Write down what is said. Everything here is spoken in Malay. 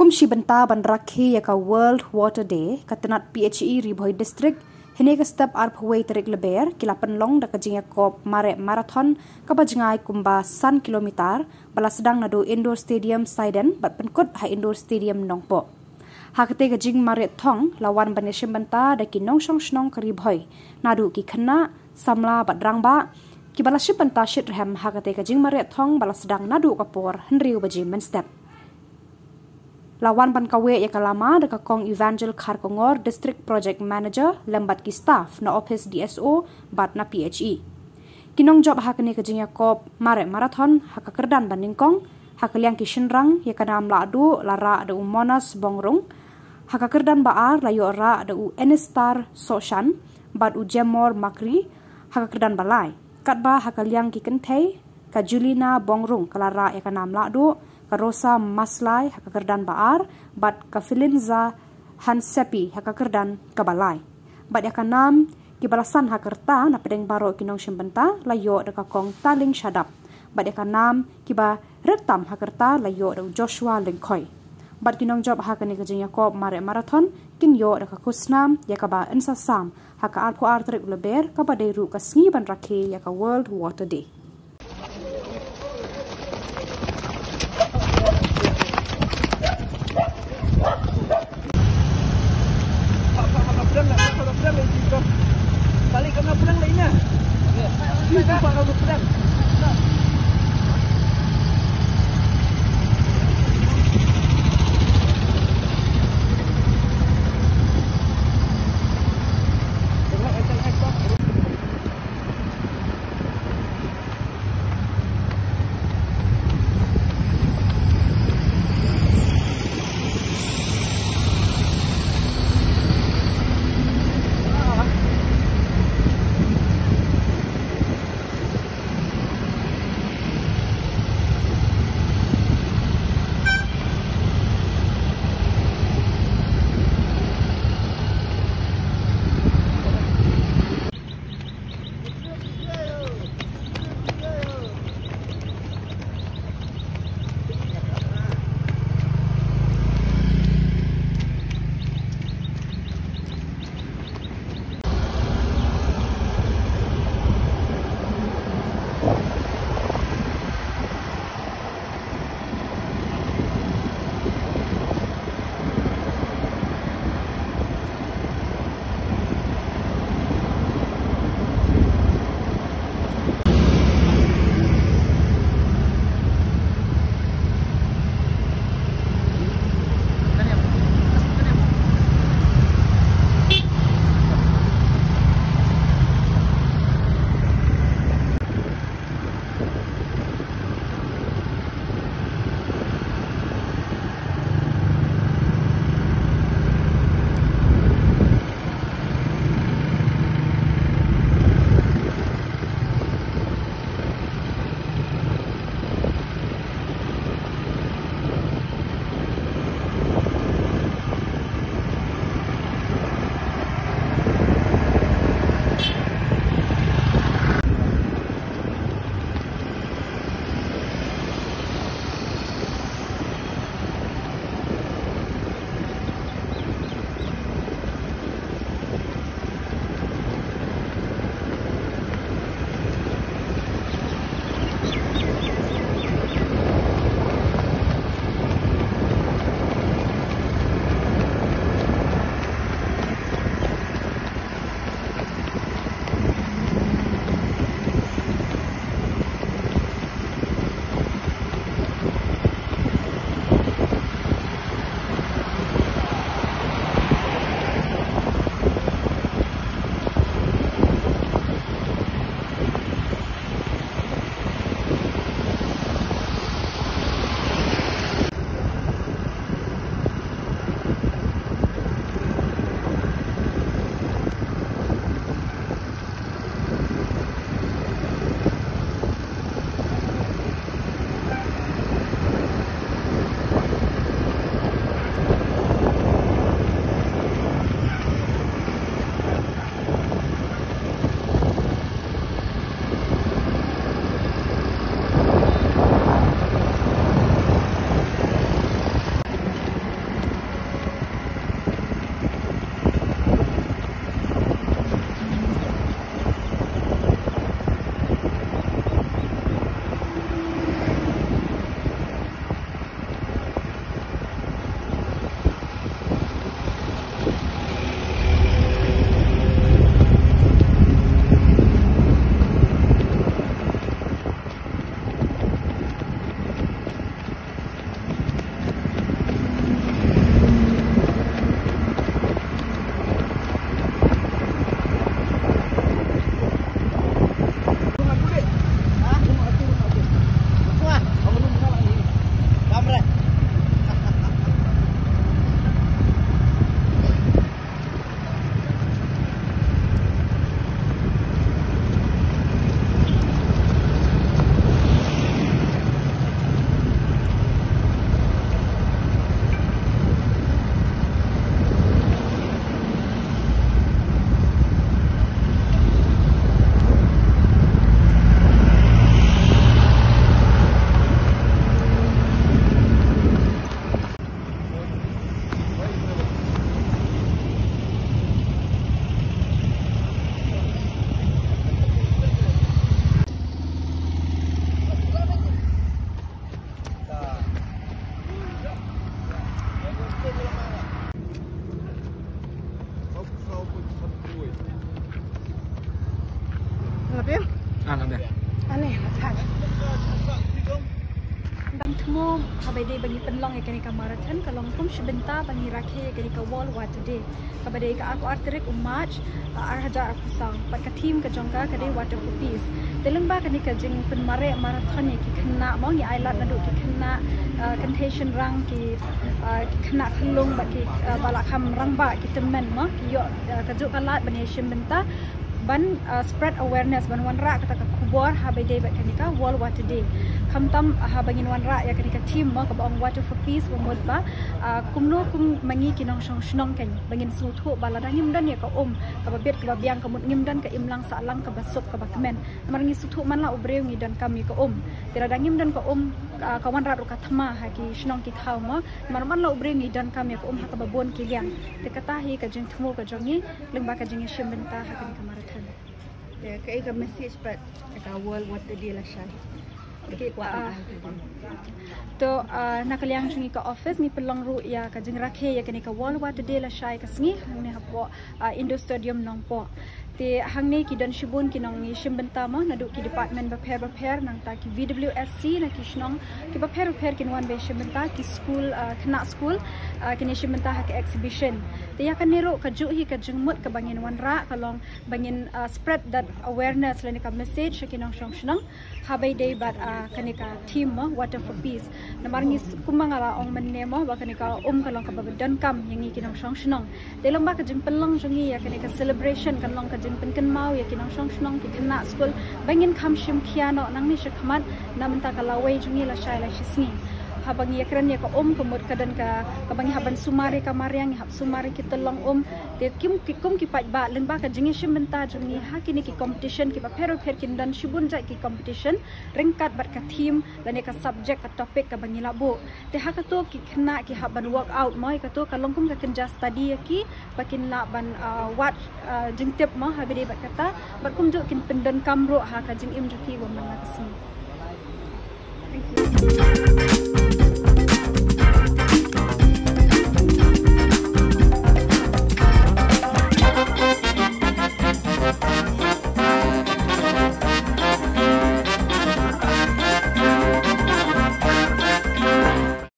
Kumshi benta ban rakhi ya ka World Water Day katanat PHE Riboy District hini ka step arpway terik leber kilapan long da kajing Yakob mare marathon kabajngai kumba 1 kilometer bala sedang nadu indoor stadium Saiden bat penkut ha indoor stadium Nongpo. Hakate kajing mare thong lawan banesim benta da ki nong song snong kariboy nadu ki khana samla bat rangba ki bala ship benta shit rem hakate kajing mare thong bala sedang nadu kapor henriu baji men step. Lawan ban kawe ya kalama da kong Evangel Kharkongor District Project Manager lembat ki staff na office DSO bat na PHE. Kinong job hakani kajing Yakob mare marathon hakakerdan bandingkong hakaliang ki shinrang ya kanam ladu lara da Monas Bongrung hakakerdan baar layo ra da Enestar Soshan bat Jemor Makri hakakerdan balai katba hakaliang ki kenthei ka Julina Bongrung kalara ya kanam ladu Karosa Maslai hakakerdan baar bat kafilinza Hansepi hakakerdan kabalai bat yakanam kibalasan hakerta na pedeng baro kinong shimbenta layo da kong taling shadap bat yakanam kiba rektam hakerta layo da Joshua Lengkoi bat kinong job hakani kajing Yakob mare marathon kinyo da kakusnam yakaba ensasam haka arpo artrik leber kabaderu kasngi ban rakhe yaka World Water Day. Balik kena pedang lainnya. Ini tempat kau pedang. Aneh macam. Dan temu habis bagi penlong yang kini marathon kalau kum sebentar bagi rakyat yang kini wall what today. Kepada aku arterik umat arhaja aku sang. Pada tim kejongka kini water for peace. Dalam bah kini kejeng penmare marathon yang kena mau yang island nadu kena contagion rang kena kelung bagi balakam rang ba kita men mah yo kejuk kalat bani sebentar ban spread awareness ban wanra kata kubur habis day bak kanika world water day kamtam habangin wanra ya kanika team ma ka bang water for peace bamod ba kumno kum mangi kinong snong kan bangin suthu balada ngimdan ya ka ka babet ka babiang kamut ngimdan ka imlang salang ka basop ka bakmen marngi suthu man la ubreu ngi dan kami ka tirada ngimdan ka ka wanra ru ka thama ha ki snong ki thau ma marman la ubreu ngi dan kami ka ha ka babon ki liang te katahi ka jeng thmu ka jongi lengba ka jeng shembenta ha kanika marathon. Ya, kayak message but ka world water day lah Syah. Okay, to nakaliang sungi ka office ni pelong ru ya ka jeng rakhe ya kani ka world water day la Syah ka sngi hang ni hapo Indo Stadium nong po. Ti hang ni ki dan shibun ki nong ni shimbenta mo nadu ki department baper nang ta ki VWSC na ki snong ki baper ki wan be shimbenta ki school kena school kini shimbenta ha ki exhibition. Ti ya kan niro ka ju hi ka jengmut ka bangin wan ra kalong bangin spread that awareness la ni ka message ki nong snong habai day but kani ka team mo water for peace na marngis kumangala ong menne mo ba kani ka kalong ka babadan kam yang ki nong snong delong ba ka jeng pelong jungi ya kani ka celebration kalong ka jeng penken mau ya kinong snong ki kena school bangin kam shim kiano nang ni shakmat namenta ka lawai jungi la Syah la shisni habang ya kran ya ka kumut kadan ka bangi haban sumari ka mariang hab sumari ki tolong te kim ki pat ba leng ba ka jingi shimbenta jungi ha kini ki competition ki ba pero kin dan shibun ja ki competition ringkat bat ka team dan ka subject ka topic ka bangi labu te ha ka to ki kena ki haban workout moi ka to ka longkum ka kenja study ki bakin la ban wat jing tip mo ha be ba kata bat kum jo kin pendan kamro ha ka jing im juki wo man ka sini